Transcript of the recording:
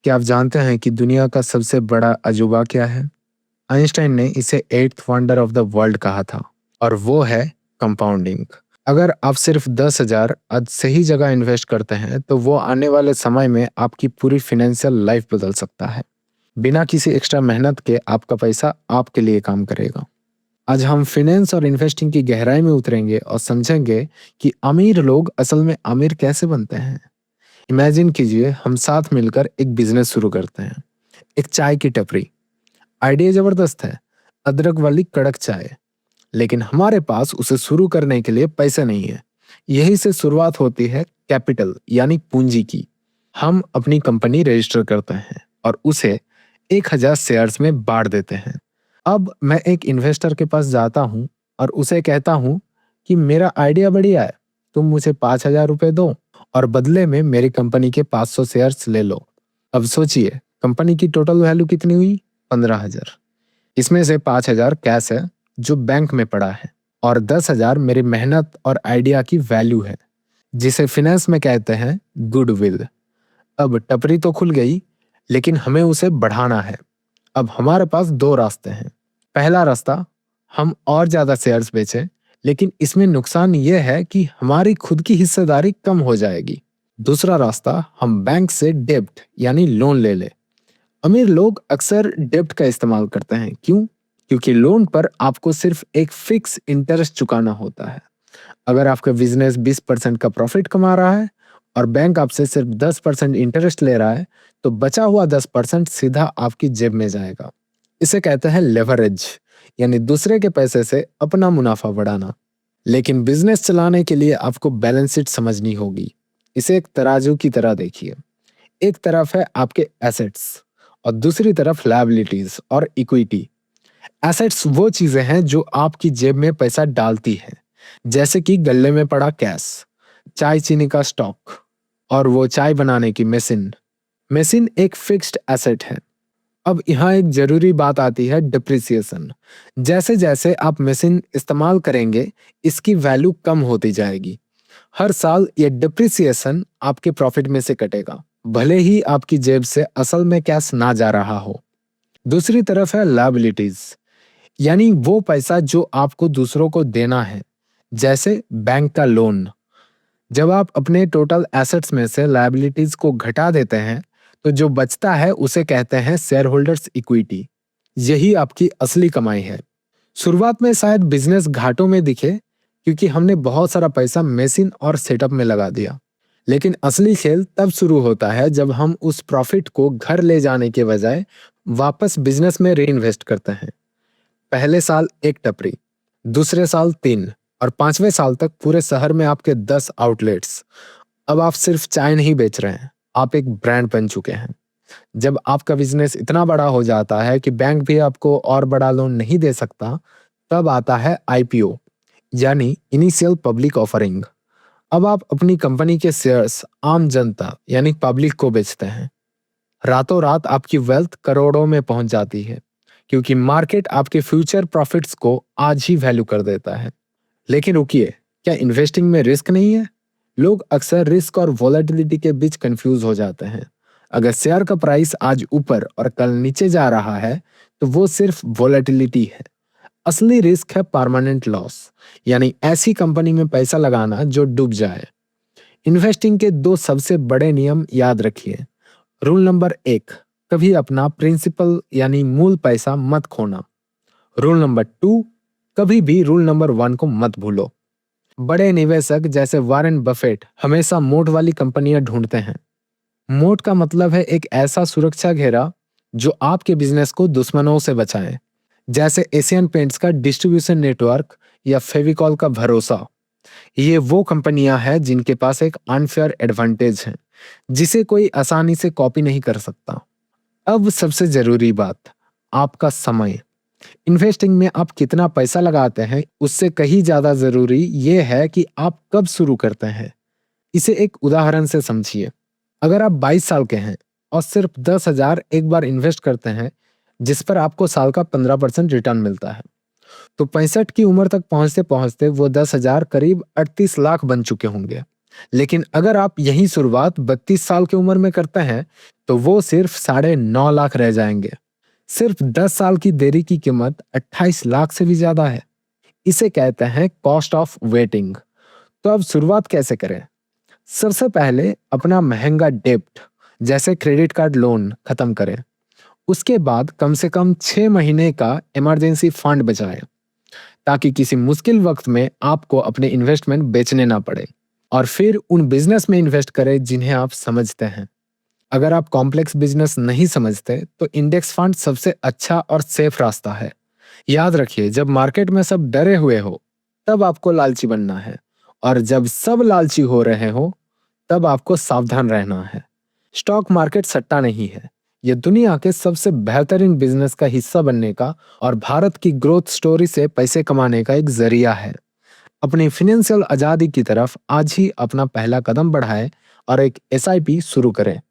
क्या आप जानते हैं कि दुनिया का सबसे बड़ा अजूबा क्या है? आइंस्टाइन ने इसे eighth wonder of the world कहा था और वो है कंपाउंडिंग। अगर आप सिर्फ 10,000 आज सही जगह इन्वेस्ट करते हैं तो वो आने वाले समय में आपकी पूरी फाइनेंशियल लाइफ बदल सकता है। बिना किसी एक्स्ट्रा मेहनत के आपका पैसा आपके लिए काम करेगा। आज हम फाइनेंस और इन्वेस्टिंग की गहराई में उतरेंगे और समझेंगे कि अमीर लोग असल में अमीर कैसे बनते हैं। इमेजिन कीजिए हम साथ मिलकर एक बिजनेस शुरू करते हैं, एक चाय की टपरी। आइडिया जबरदस्त है, अदरक वाली कड़क चाय, लेकिन हमारे पास उसे शुरू करने के लिए पैसा नहीं है। यही से शुरुआत होती है कैपिटल यानी पूंजी की। हम अपनी कंपनी रजिस्टर करते हैं और उसे 1,000 शेयर्स में बांट देते हैं। अब मैं एक इन्वेस्टर के पास जाता हूँ और उसे कहता हूँ कि मेरा आइडिया बढ़िया है, तुम मुझे 5,000 रुपए दो और बदले में मेरी कंपनी के 500 शेयर्स ले लो। अब सोचिए कंपनी की टोटल वैल्यू कितनी हुई? 15,000। इसमें से 5,000 कैश है जो बैंक में पड़ा है और 10,000 मेरी मेहनत और आइडिया की वैल्यू है, जिसे फाइनेंस में कहते हैं गुडविल। अब टपरी तो खुल गई, लेकिन हमें उसे बढ़ाना है। अब हमारे पास दो रास्ते हैं। पहला रास्ता, हम और ज्यादा शेयर्स बेचें, लेकिन इसमें नुकसान यह है कि हमारी खुद की हिस्सेदारी कम हो जाएगी। दूसरा रास्ता, हम बैंक से डेब्ट यानी लोन ले ले। अमीर लोग अक्सर डेब्ट का इस्तेमाल करते हैं। क्यों? क्योंकि लोन पर आपको सिर्फ एक फिक्स इंटरेस्ट चुकाना होता है। अगर आपका बिजनेस 20% का प्रॉफिट कमा रहा है और बैंक आपसे सिर्फ 10% इंटरेस्ट ले रहा है, तो बचा हुआ 10% सीधा आपकी जेब में जाएगा। इसे कहते हैं लेवरेज, यानी दूसरे के पैसे से अपना मुनाफा बढ़ाना। लेकिन बिजनेस चलाने के लिए आपको बैलेंस शीट समझनी होगी। इसे एक तराजू की तरह देखिए। एक तरफ है आपके एसेट्स और दूसरी तरफ लायबिलिटीज और इक्विटी। एसेट्स वो चीजें हैं जो आपकी जेब में पैसा डालती हैं, जैसे कि गल्ले में पड़ा कैश, चाय चीनी का स्टॉक और वो चाय बनाने की मशीन। मशीन एक फिक्स्ड एसेट है। अब यहाँ एक जरूरी बात आती है, डिप्रिसिएशन। जैसे जैसे आप मशीन इस्तेमाल करेंगे, इसकी वैल्यू कम होती जाएगी। हर साल ये डिप्रिसिएशन आपके प्रॉफिट में से कटेगा, भले ही आपकी जेब से असल में कैश ना जा रहा हो। दूसरी तरफ है लायबिलिटीज, यानी वो पैसा जो आपको दूसरों को देना है, जैसे बैंक का लोन। जब आप अपने टोटल एसेट्स में से लायबिलिटीज को घटा देते हैं, तो जो बचता है उसे कहते हैं शेयर होल्डर्स इक्विटी। यही आपकी असली कमाई है। शुरुआत में शायद बिजनेस घाटों में दिखे, क्योंकि हमने बहुत सारा पैसा मशीन और सेटअप में लगा दिया। लेकिन असली खेल तब शुरू होता है जब हम उस प्रॉफिट को घर ले जाने के बजाय वापस बिजनेस में री इन्वेस्ट करते हैं। पहले साल एक टपरी, दूसरे साल 3 और 5वें साल तक पूरे शहर में आपके 10 आउटलेट्स। अब आप सिर्फ चाय नहीं बेच रहे हैं, आप एक ब्रांड बन चुके हैं। जब आपका बिजनेस इतना बड़ा हो जाता है कि बैंक भी आपको और बड़ा लोन नहीं दे सकता, तब आता है आईपीओ, यानी इनिशियल पब्लिक ऑफरिंग। अब आप अपनी कंपनी के शेयर्स आम जनता यानी पब्लिक को बेचते हैं। रातों रात आपकी वेल्थ करोड़ों में पहुंच जाती है, क्योंकि मार्केट आपके फ्यूचर प्रॉफिट्स को आज ही वैल्यू कर देता है। लेकिन रुकिए, क्या इन्वेस्टिंग में रिस्क नहीं है? लोग अक्सर रिस्क और वॉलेटिलिटी के बीच कंफ्यूज हो जाते हैं। अगर शेयर का प्राइस आज ऊपर और कल नीचे जा रहा है, तो वो सिर्फ वॉलेटिलिटी है। असली रिस्क है परमानेंट लॉस, यानी ऐसी कंपनी में पैसा लगाना जो डूब जाए। इन्वेस्टिंग के दो सबसे बड़े नियम याद रखिए। रूल नंबर 1, कभी अपना प्रिंसिपल यानी मूल पैसा मत खोना। रूल नंबर 2, कभी भी रूल नंबर 1 को मत भूलो। बड़े निवेशक जैसे वॉरेन बफेट हमेशा मोट वाली कंपनियां ढूंढते हैं। मोट का मतलब है एक ऐसा सुरक्षा घेरा जो आपके बिजनेस को दुश्मनों से बचाए, जैसे एशियन पेंट्स का डिस्ट्रीब्यूशन नेटवर्क या फेविकॉल का भरोसा। ये वो कंपनियां हैं जिनके पास एक अनफेयर एडवांटेज है, जिसे कोई आसानी से कॉपी नहीं कर सकता। अब सबसे जरूरी बात, आपका समय। इन्वेस्टिंग में आप कितना पैसा लगाते हैं, उससे कहीं ज्यादा जरूरी यह है कि आप कब शुरू करते हैं। इसे एक उदाहरण से समझिए। अगर आप 22 साल के हैं और सिर्फ 10,000 एक बार इन्वेस्ट करते हैं, जिस पर आपको साल का 15% रिटर्न मिलता है, तो 65 की उम्र तक पहुंचते पहुंचते वो 10,000 करीब 38 लाख बन चुके होंगे। लेकिन अगर आप यही शुरुआत 32 साल की उम्र में करते हैं, तो वो सिर्फ 9.5 लाख रह जाएंगे। सिर्फ 10 साल की देरी की कीमत 28 लाख से भी ज्यादा है। इसे कहते हैं कॉस्ट ऑफ वेटिंग। तो अब शुरुआत कैसे करें? सबसे पहले अपना महंगा डेब्ट जैसे क्रेडिट कार्ड लोन खत्म करें। उसके बाद कम से कम 6 महीने का इमरजेंसी फंड बचाएं, ताकि किसी मुश्किल वक्त में आपको अपने इन्वेस्टमेंट बेचने ना पड़े। और फिर उन बिजनेस में इन्वेस्ट करें जिन्हें आप समझते हैं। अगर आप कॉम्प्लेक्स बिजनेस नहीं समझते, तो इंडेक्स फंड सबसे अच्छा और सेफ रास्ता है। याद रखिए, जब मार्केट में सब डरे हुए हो, तब आपको लालची बनना है, और जब सब लालची हो रहे हो, तब आपको सावधान रहना है। स्टॉक मार्केट सट्टा नहीं है, ये दुनिया के सबसे बेहतरीन बिजनेस का हिस्सा बनने का और भारत की ग्रोथ स्टोरी से पैसे कमाने का एक जरिया है। अपनी फाइनेंशियल आजादी की तरफ आज ही अपना पहला कदम बढ़ाएं और एक एसआईपी शुरू करें।